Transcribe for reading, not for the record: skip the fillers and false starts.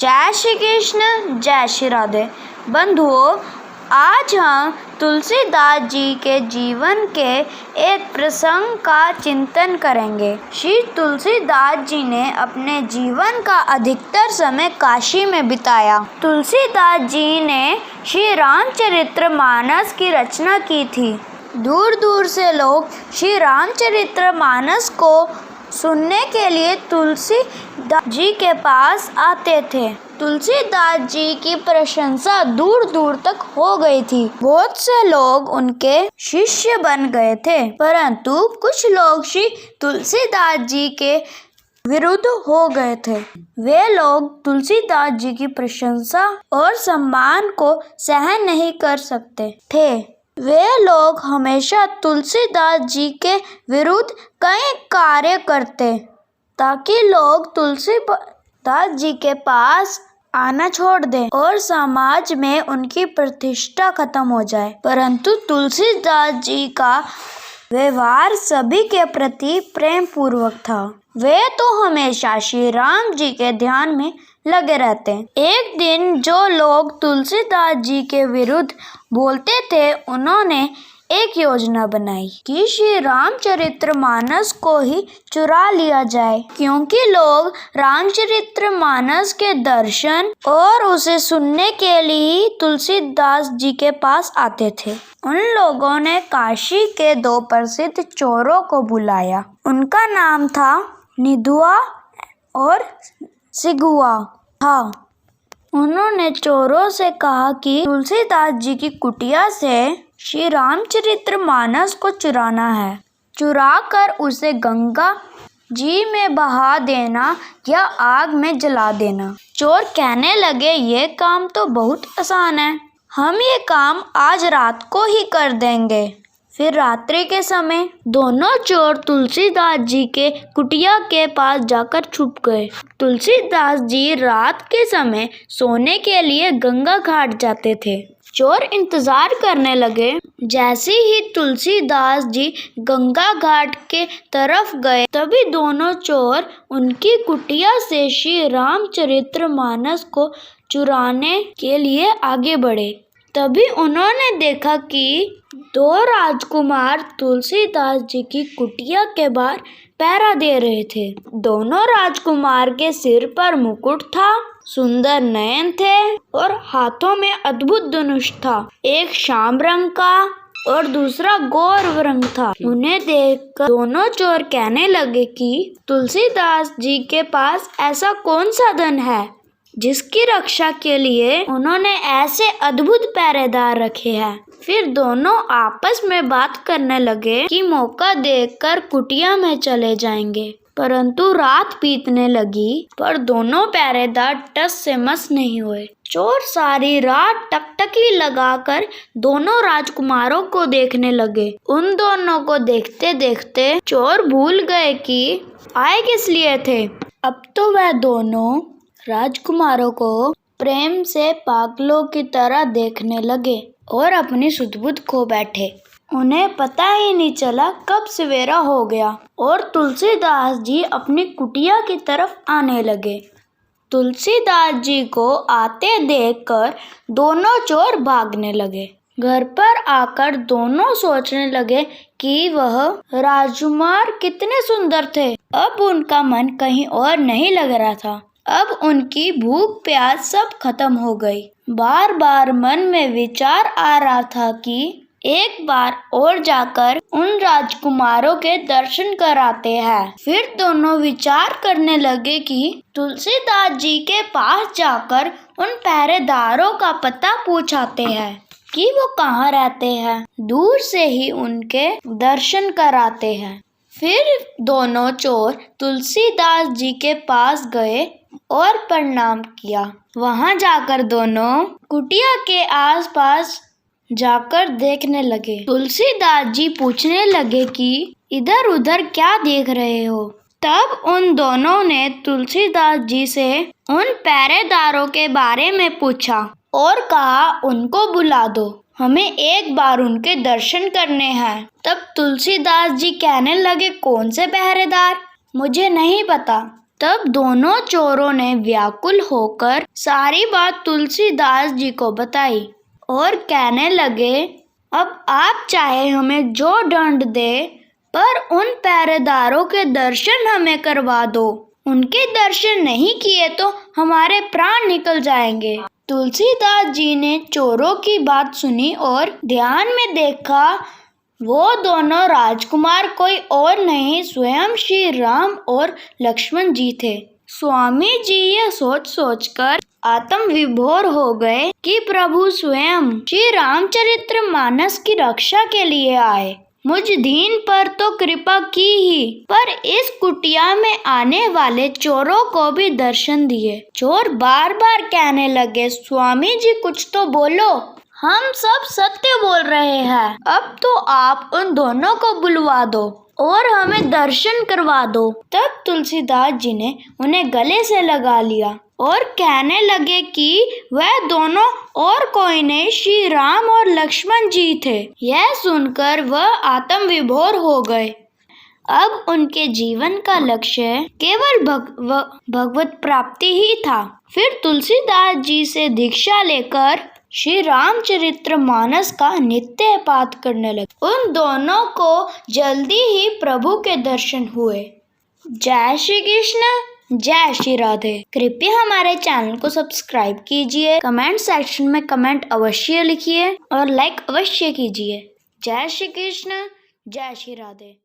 जय श्री कृष्ण, जय श्री राधे। बंधुओं, आज हम तुलसीदास जी के जीवन के एक प्रसंग का चिंतन करेंगे। श्री तुलसीदास जी ने अपने जीवन का अधिकतर समय काशी में बिताया। तुलसीदास जी ने श्री रामचरितमानस की रचना की थी। दूर दूर से लोग श्री रामचरितमानस को सुनने के लिए तुलसीदास जी के पास आते थे। तुलसीदास जी की प्रशंसा दूर दूर तक हो गई थी। बहुत से लोग उनके शिष्य बन गए थे, परंतु कुछ लोग श्री तुलसीदास जी के विरुद्ध हो गए थे। वे लोग तुलसीदास जी की प्रशंसा और सम्मान को सहन नहीं कर सकते थे। वे लोग हमेशा तुलसीदास जी के विरुद्ध कई कार्य करते ताकि लोग तुलसीदास जी के पास आना छोड़ दें और समाज में उनकी प्रतिष्ठा खत्म हो जाए। परंतु तुलसीदास जी का व्यवहार सभी के प्रति प्रेम पूर्वक था। वे तो हमेशा श्री राम जी के ध्यान में लगे रहते। एक दिन जो लोग तुलसीदास जी के विरुद्ध बोलते थे, उन्होंने एक योजना बनाई कि श्री रामचरितमानस को ही चुरा लिया जाए, क्योंकि लोग रामचरितमानस के दर्शन और उसे सुनने के लिए तुलसीदास जी के पास आते थे। उन लोगों ने काशी के दो प्रसिद्ध चोरों को बुलाया। उनका नाम था निधुआ और सिगुआ था। उन्होंने चोरों से कहा कि तुलसीदास जी की कुटिया से श्री रामचरितमानस को चुराना है। चुरा कर उसे गंगा जी में बहा देना या आग में जला देना। चोर कहने लगे, ये काम तो बहुत आसान है, हम ये काम आज रात को ही कर देंगे। फिर रात्रि के समय दोनों चोर तुलसीदास जी के कुटिया के पास जाकर छुप गए। तुलसीदास जी रात के समय सोने के लिए गंगा घाट जाते थे। चोर इंतजार करने लगे। जैसे ही तुलसीदास जी गंगा घाट के तरफ गए, तभी दोनों चोर उनकी कुटिया से श्री रामचरितमानस को चुराने के लिए आगे बढ़े। तभी उन्होंने देखा कि दो राजकुमार तुलसीदास जी की कुटिया के बाहर पहरा दे रहे थे। दोनों राजकुमार के सिर पर मुकुट था, सुंदर नयन थे और हाथों में अद्भुत धनुष था। एक श्याम रंग का और दूसरा गौर रंग था। उन्हें देखकर दोनों चोर कहने लगे कि तुलसीदास जी के पास ऐसा कौन सा धन है जिसकी रक्षा के लिए उन्होंने ऐसे अद्भुत पहरेदार रखे हैं। फिर दोनों आपस में बात करने लगे कि मौका देखकर कुटिया में चले जाएंगे। परंतु रात बीतने लगी, पर दोनों पहरेदार टस से मस नहीं हुए। चोर सारी रात टकटकी लगाकर दोनों राजकुमारों को देखने लगे। उन दोनों को देखते देखते चोर भूल गए कि आए किस लिए थे। अब तो वह दोनों राजकुमारों को प्रेम से पागलों की तरह देखने लगे और अपनी सुध-बुध खो बैठे। उन्हें पता ही नहीं चला कब सवेरा हो गया और तुलसीदास जी अपनी कुटिया की तरफ आने लगे। तुलसीदास जी को आते देखकर दोनों चोर भागने लगे। घर पर आकर दोनों सोचने लगे कि वह राजकुमार कितने सुंदर थे। अब उनका मन कहीं और नहीं लग रहा था। अब उनकी भूख प्यास सब खत्म हो गई। बार बार मन में विचार आ रहा था कि एक बार और जाकर उन राजकुमारों के दर्शन कराते हैं। फिर दोनों विचार करने लगे कि तुलसीदास जी के पास जाकर उन पहरेदारों का पता पूछाते हैं कि वो कहाँ रहते हैं। दूर से ही उनके दर्शन कराते हैं। फिर दोनों चोर तुलसीदास जी के पास गए और प्रणाम किया। वहां जाकर दोनों कुटिया के आसपास जाकर देखने लगे। तुलसीदास जी पूछने लगे कि इधर उधर क्या देख रहे हो। तब उन दोनों ने तुलसीदास जी से उन पहरेदारों के बारे में पूछा और कहा, उनको बुला दो, हमें एक बार उनके दर्शन करने हैं। तब तुलसीदास जी कहने लगे, कौन से पहरेदार, मुझे नहीं पता। तब दोनों चोरों ने व्याकुल होकर सारी बात तुलसीदास जी को बताई और कहने लगे, अब आप चाहे हमें जो दंड दे, पर उन पहरेदारों के दर्शन हमें करवा दो। उनके दर्शन नहीं किए तो हमारे प्राण निकल जाएंगे। तुलसीदास जी ने चोरों की बात सुनी और ध्यान में देखा, वो दोनों राजकुमार कोई और नहीं, स्वयं श्री राम और लक्ष्मण जी थे। स्वामी जी यह सोच सोचकर आत्म विभोर हो गए कि प्रभु स्वयं श्री रामचरितमानस की रक्षा के लिए आए। मुझ दीन पर तो कृपा की ही, पर इस कुटिया में आने वाले चोरों को भी दर्शन दिए। चोर बार बार कहने लगे, स्वामी जी कुछ तो बोलो, हम सब सत्य बोल रहे हैं। अब तो आप उन दोनों को बुलवा दो और हमें दर्शन करवा दो। तब तुलसीदास जी ने उन्हें गले से लगा लिया और कहने लगे कि वह दोनों और कोई नहीं, श्री राम और लक्ष्मण जी थे। यह सुनकर वह आत्म विभोर हो गए। अब उनके जीवन का लक्ष्य केवल भगवत प्राप्ति ही था। फिर तुलसीदास जी से दीक्षा लेकर श्री रामचरितमानस का नित्य पाठ करने लगे। उन दोनों को जल्दी ही प्रभु के दर्शन हुए। जय श्री कृष्ण, जय श्री राधे। कृपया हमारे चैनल को सब्सक्राइब कीजिए, कमेंट सेक्शन में कमेंट अवश्य लिखिए और लाइक अवश्य कीजिए। जय श्री कृष्ण, जय श्री राधे।